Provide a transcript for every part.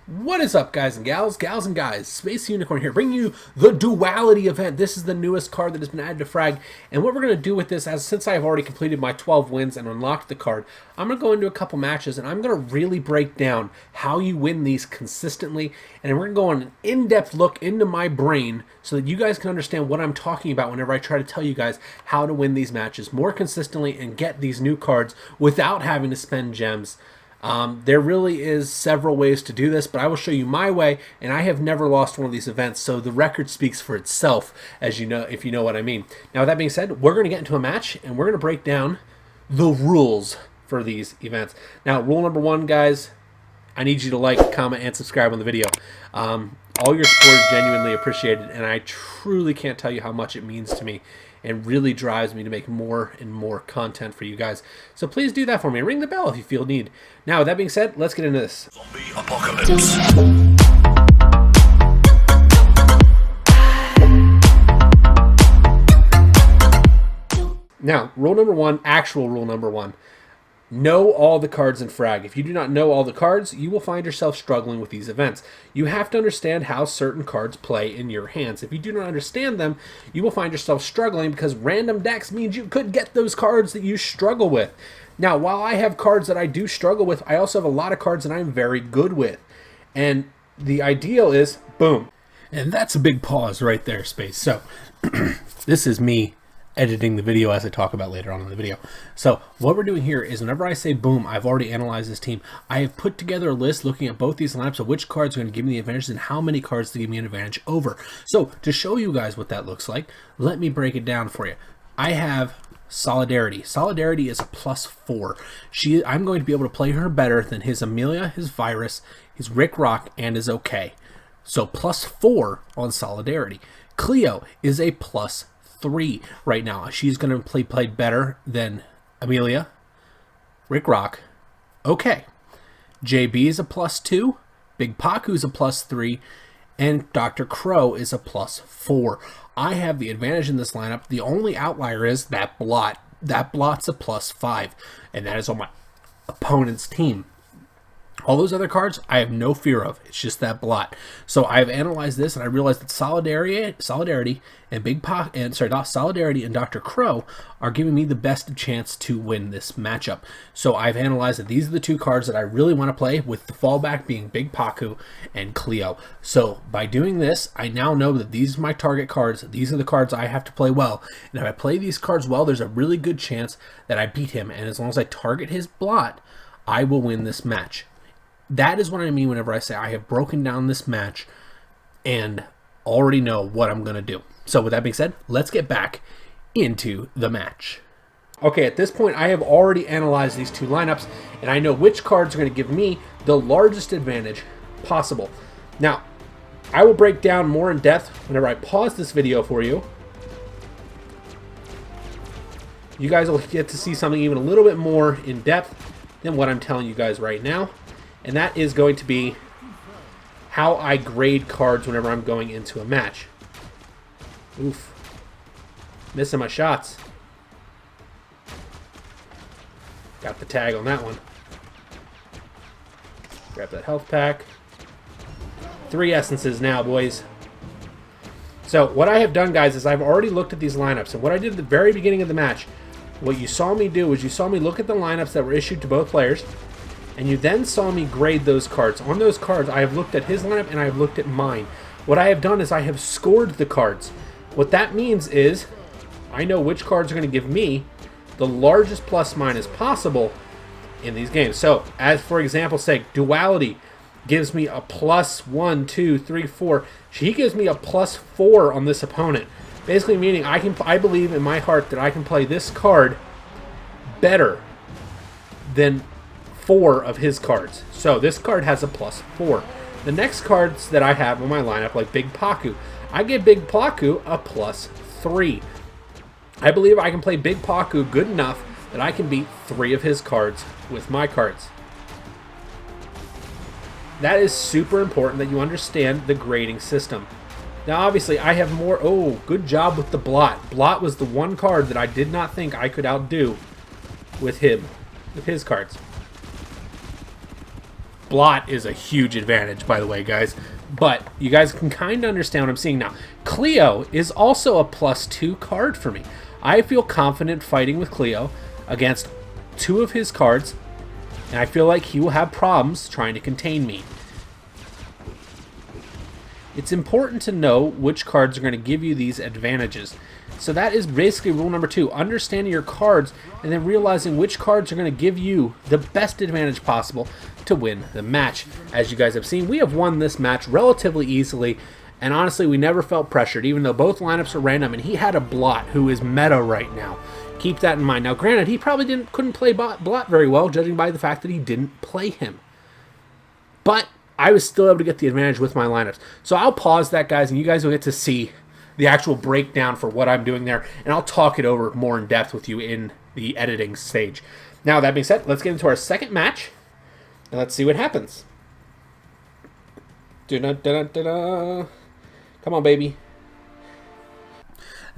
What is up, guys and gals, Space Unicorn here, bringing you the Duality event. This is the newest card that has been added to FRAG, and what we're going to do with this, since I have already completed my 12 wins and unlocked the card, I'm going to go into a couple matches, and I'm going to really break down how you win these consistently, and we're going to go on an in-depth look into my brain so that you guys can understand what I'm talking about whenever I try to tell you guys how to win these matches more consistently and get these new cards without having to spend gems. There really is several ways to do this, but I will show you my way, and I have never lost one of these events, so the record speaks for itself, as you know, if you know what I mean. Now, with that being said, we're going to get into a match, and we're going to break down the rules for these events. Now, rule number one, guys, I need you to like, comment, and subscribe on the video. All your support is genuinely appreciated, and I truly can't tell you how much it means to me and really drives me to make more and more content for you guys. So please do that for me. Ring the bell if you feel need. Now, with that being said, let's get into this. Zombie apocalypse. Now, rule number one, actual rule number one. Know all the cards in FRAG. If you do not know all the cards, you will find yourself struggling with these events. You have to understand how certain cards play in your hands. If you do not understand them, you will find yourself struggling because random decks means you could get those cards that you struggle with. Now, while I have cards that I do struggle with, I also have a lot of cards that I'm very good with. And the ideal is, boom. And that's a big pause right there, Space. So, this is me editing the video as I talk about later on in the video. So what we're doing here is whenever I say boom, I've already analyzed this team. I have put together a list looking at both these lineups of which cards are going to give me the advantage and how many cards to give me an advantage over. So to show you guys what that looks like, let me break it down for you. I have Solidarity. Solidarity is a +4. I'm going to be able to play her better than his Amelia, his Virus, his Rick Rock, and his OK. So +4 on Solidarity. Cleo is a +3 right now. She's going to play better than Amelia, Rick Rock, OK. JB is a +2, Big Paku's a +3, and Dr. Crow is a +4. I have the advantage in this lineup. The only outlier is that blot. That blot's a +5, and that is on my opponent's team. All those other cards, I have no fear of. It's just that blot. So I've analyzed this, and I realized that Solidarity and Solidarity and Dr. Crow are giving me the best chance to win this matchup. So I've analyzed that these are the two cards that I really want to play, with the fallback being Big Paku and Cleo. So by doing this, I now know that these are my target cards. These are the cards I have to play well. And if I play these cards well, there's a really good chance that I beat him. And as long as I target his blot, I will win this match. That is what I mean whenever I say I have broken down this match and already know what I'm going to do. So with that being said, let's get back into the match. Okay, at this point, I have already analyzed these two lineups, and I know which cards are going to give me the largest advantage possible. Now, I will break down more in depth whenever I pause this video for you. You guys will get to see something even a little bit more in depth than what I'm telling you guys right now. And that is going to be how I grade cards whenever I'm going into a match. Oof. Missing my shots. Got the tag on that one. Grab that health pack. 3 essences now, boys. So what I have done, guys, is I've already looked at these lineups. And what I did at the very beginning of the match, what you saw me do was you saw me look at the lineups that were issued to both players. And you then saw me grade those cards. On those cards, I have looked at his lineup and I have looked at mine. What I have done is I have scored the cards. What that means is I know which cards are going to give me the largest plus-minus possible in these games. So, as for example's sake, Duality gives me a +1, 2, 3, 4. He gives me a +4 on this opponent. Basically meaning I believe in my heart that I can play this card better than 4 of his cards. So this card has a +4. The next cards that I have on my lineup, like Big Paku, I give Big Paku a +3. I believe I can play Big Paku good enough that I can beat 3 of his cards with my cards. That is super important that you understand the grading system. Now obviously I have more. Oh, good job with the blot. Blot was the one card that I did not think I could outdo with him, with his cards. Blot is a huge advantage, by the way, guys. But you guys can kind of understand what I'm seeing now. Cleo is also a +2 card for me. I feel confident fighting with Cleo against 2 of his cards, and I feel like he will have problems trying to contain me. It's important to know which cards are going to give you these advantages. So that is basically rule number 2. Understanding your cards and then realizing which cards are going to give you the best advantage possible to win the match. As you guys have seen, we have won this match relatively easily, and honestly, we never felt pressured, even though both lineups are random, and he had a Blot who is meta right now. Keep that in mind. Now, granted, he probably couldn't play Blot very well, judging by the fact that he didn't play him. But I was still able to get the advantage with my lineups. So I'll pause that, guys, and you guys will get to see the actual breakdown for what I'm doing there, and I'll talk it over more in depth with you in the editing stage. Now, that being said, let's get into our second match, and let's see what happens. Come on, baby.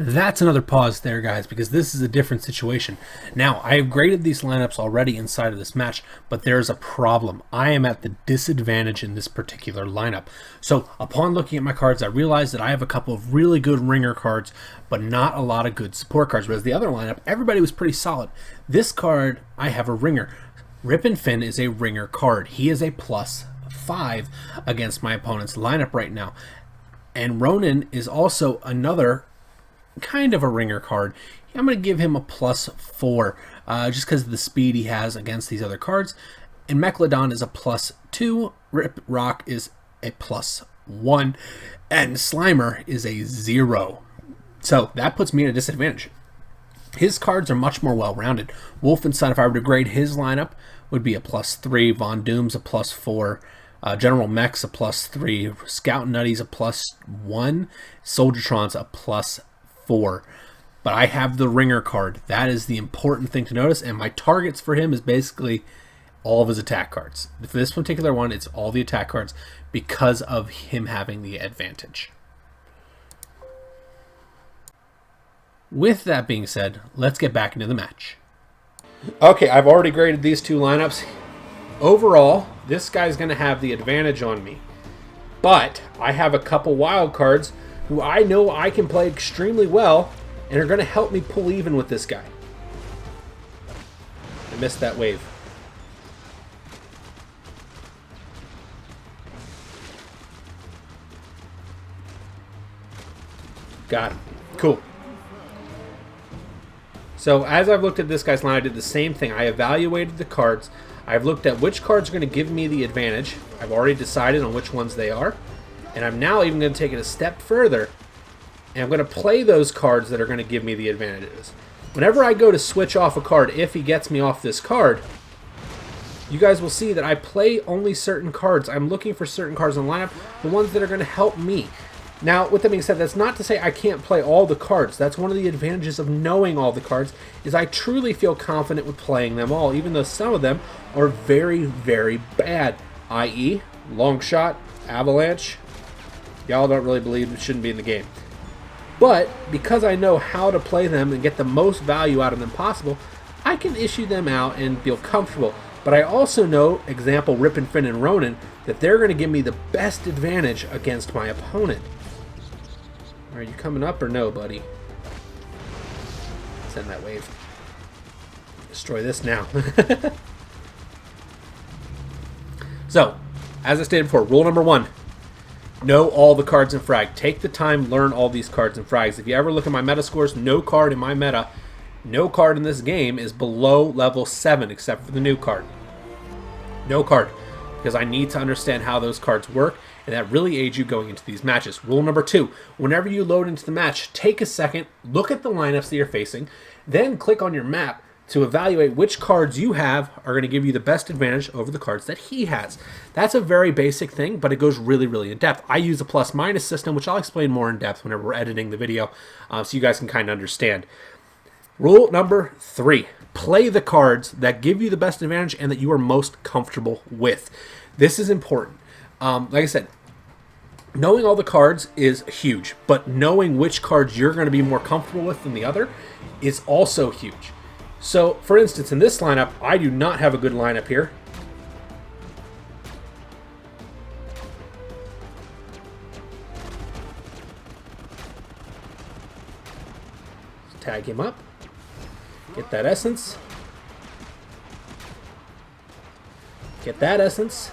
That's another pause there, guys, because this is a different situation. Now, I have graded these lineups already inside of this match, but there's a problem. I am at the disadvantage in this particular lineup. So, upon looking at my cards, I realized that I have a couple of really good ringer cards, but not a lot of good support cards. Whereas the other lineup, everybody was pretty solid. This card, I have a ringer. Rip and Finn is a ringer card. He is a +5 against my opponent's lineup right now. And Ronan is also another kind of a ringer card. I'm going to give him a +4 just because of the speed he has against these other cards. And Megalodon is a +2. Rip Rock is a +1. And Slimer is a 0. So that puts me at a disadvantage. His cards are much more well-rounded. Wolfenstein, if I were to grade his lineup, would be a +3. Von Doom's a +4. General Mech's a +3. Scout Nutty's a +1. Soldiertron's a +4. But I have the ringer card. That is the important thing to notice, and my targets for him is basically all of his attack cards. For this particular one, it's all the attack cards because of him having the advantage. With that being said, let's get back into the match. Okay, I've already graded these 2 lineups. Overall, this guy's going to have the advantage on me. But I have a couple wild cards who I know I can play extremely well and are going to help me pull even with this guy. I missed that wave. Got him. Cool. So as I've looked at this guy's line, I did the same thing. I evaluated the cards. I've looked at which cards are going to give me the advantage. I've already decided on which ones they are. And I'm now even going to take it a step further, and I'm going to play those cards that are going to give me the advantages. Whenever I go to switch off a card, if he gets me off this card, you guys will see that I play only certain cards. I'm looking for certain cards in the lineup, the ones that are going to help me. Now, with that being said, that's not to say I can't play all the cards. That's one of the advantages of knowing all the cards, is I truly feel confident with playing them all, even though some of them are very, very bad. I.e., Long Shot, Avalanche. Y'all don't really believe it shouldn't be in the game. But because I know how to play them and get the most value out of them possible, I can issue them out and feel comfortable. But I also know, example, Rip and Finn and Ronan, that they're going to give me the best advantage against my opponent. Are you coming up or no, buddy? Send that wave. Destroy this now. So, as I stated before, rule number 1. Know all the cards in Frag. Take the time, learn all these cards in Frags. If you ever look at my meta scores, no card in my meta, no card in this game is below level 7 except for the new card. No card. Because I need to understand how those cards work, and that really aids you going into these matches. Rule number 2, whenever you load into the match, take a second, look at the lineups that you're facing, then click on your map to evaluate which cards you have are going to give you the best advantage over the cards that he has. That's a very basic thing, but it goes really, really in depth. I use a plus-minus system, which I'll explain more in depth whenever we're editing the video, so you guys can kind of understand. Rule number 3, play the cards that give you the best advantage and that you are most comfortable with. This is important. Like I said, knowing all the cards is huge, but knowing which cards you're going to be more comfortable with than the other is also huge. So, for instance, in this lineup, I do not have a good lineup here. Tag him up. Get that essence. Get that essence.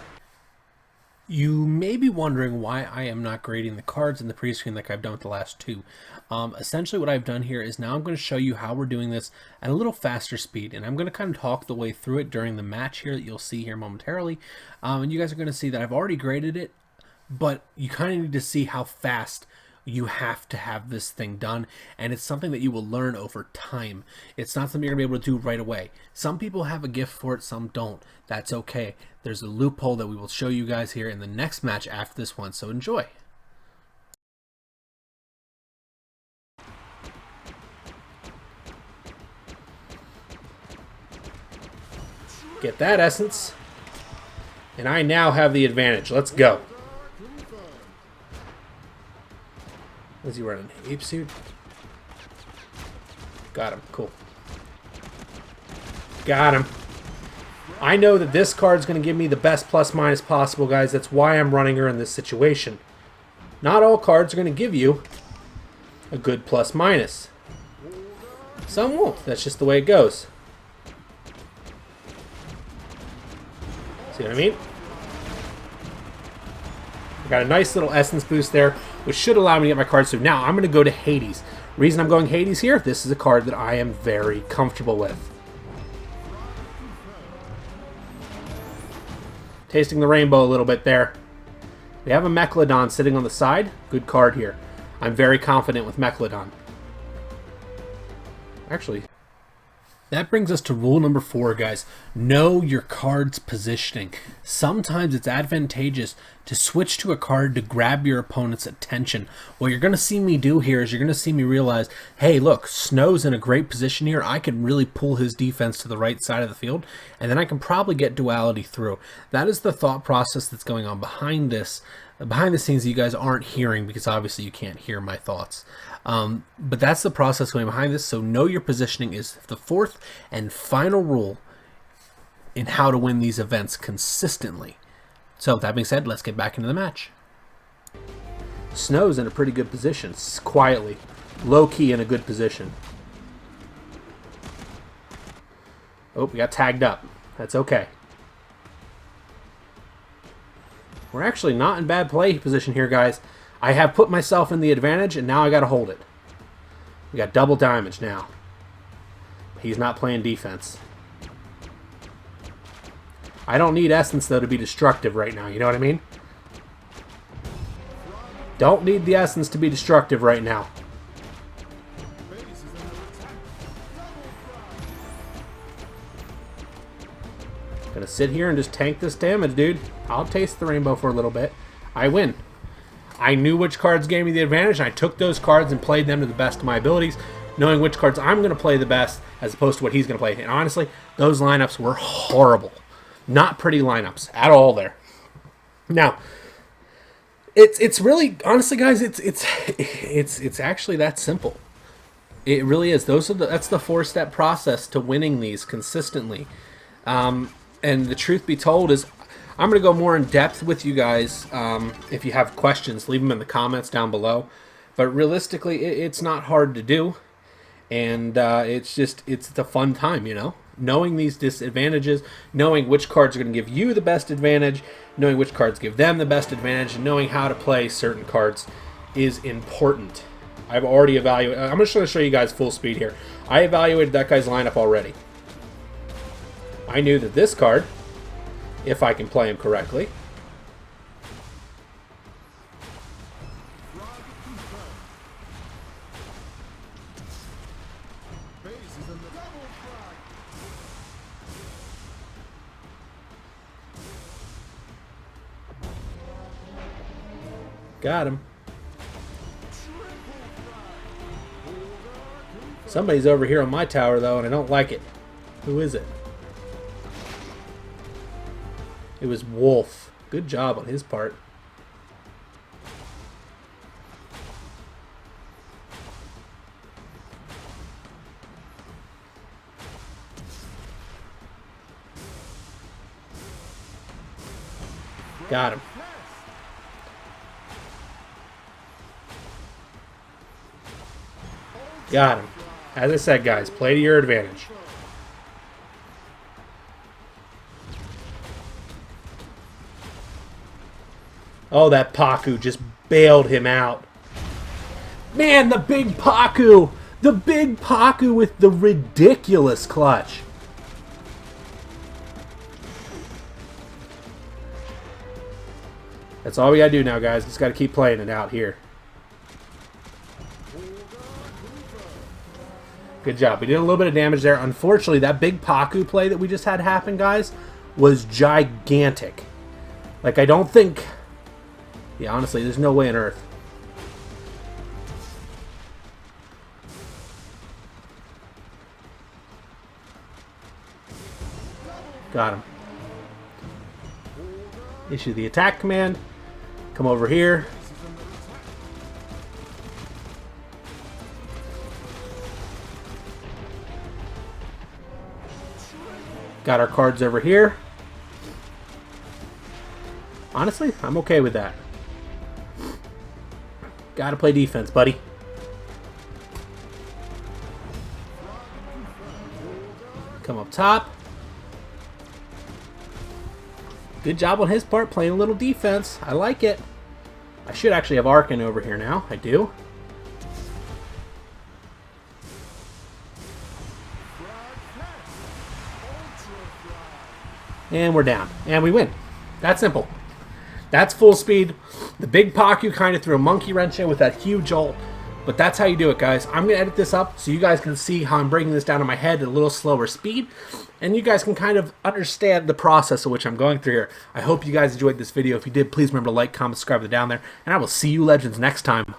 You may be wondering why I am not grading the cards in the pre-screen like I've done with the last two. Essentially what I've done here is now I'm going to show you how we're doing this at a little faster speed, and I'm going to kind of talk the way through it during the match here that you'll see here momentarily. And you guys are going to see that I've already graded it, but you kind of need to see how fast you have to have this thing done, and it's something that you will learn over time. It's not something you're going to be able to do right away. Some people have a gift for it, some don't. That's okay. There's a loophole that we will show you guys here in the next match after this one, so enjoy. Get that essence, and I now have the advantage. Let's go. Is he running ape suit? Got him. Cool. Got him. I know that this card's going to give me the best plus minus possible, guys. That's why I'm running her in this situation. Not all cards are going to give you a good plus minus. Some won't. That's just the way it goes. See what I mean? I got a nice little essence boost there, which should allow me to get my cards through. Now, I'm going to go to Hades. Reason I'm going Hades here, this is a card that I am very comfortable with. Tasting the rainbow a little bit there. We have a Mechalodon sitting on the side. Good card here. I'm very confident with Mechalodon. Actually, that brings us to rule number 4, guys. Know your card's positioning. Sometimes it's advantageous to switch to a card to grab your opponent's attention. What you're going to see me do here is you're going to see me realize, hey, look, Snow's in a great position here. I can really pull his defense to the right side of the field, and then I can probably get Duality through. That is the thought process that's going on behind this. Behind the scenes that you guys aren't hearing, because obviously you can't hear my thoughts. But that's the process going behind this. So know your positioning is the 4th and final rule in how to win these events consistently. So with that being said, let's get back into the match. Snow's in a pretty good position, quietly, low-key in a good position. Oh, we got tagged up. That's okay. We're actually not in bad play position here, guys. I have put myself in the advantage, and now I got to hold it. We got double damage now. He's not playing defense. I don't need Essence, though, to be destructive right now. You know what I mean? Don't need the Essence to be destructive right now. Gonna sit here and just tank this damage, dude. I'll taste the rainbow for a little bit. I win. I knew which cards gave me the advantage, and I took those cards and played them to the best of my abilities, knowing which cards I'm going to play the best as opposed to what he's going to play. And honestly, those lineups were horrible. Not pretty lineups at all there. Now, it's really, honestly, guys, it's actually that simple. It really is. That's the 4-step process to winning these consistently. And the truth be told is, I'm going to go more in depth with you guys. If you have questions, leave them in the comments down below. But realistically, it's not hard to do. And it's a fun time, you know? Knowing these disadvantages, knowing which cards are going to give you the best advantage, knowing which cards give them the best advantage, and knowing how to play certain cards is important. I've already evaluated. I'm just going to show you guys full speed here. I evaluated that guy's lineup already. I knew that this card, if I can play him correctly, got him. Somebody's over here on my tower, though, and I don't like it. Who is it? It was Wolf. Good job on his part. Got him. Got him. As I said, guys, play to your advantage. Oh, that Paku just bailed him out. Man, the big Paku! The big Paku with the ridiculous clutch. That's all we gotta do now, guys. Just gotta keep playing it out here. Good job. We did a little bit of damage there. Unfortunately, that big Paku play that we just had happen, guys, was gigantic. Like, I don't think... Yeah, honestly, there's no way on earth. Got him. Issue the attack command. Come over here. Got our cards over here. Honestly, I'm okay with that. Gotta play defense, buddy. Come up top. Good job on his part, playing a little defense. I like it. I should actually have Arkin over here now. I do. And we're down. And we win. That's simple. That's full speed. The big Paku kind of threw a monkey wrench in with that huge ult. But that's how you do it, guys. I'm going to edit this up so you guys can see how I'm breaking this down in my head at a little slower speed. And you guys can kind of understand the process of which I'm going through here. I hope you guys enjoyed this video. If you did, please remember to like, comment, subscribe down there. And I will see you legends next time.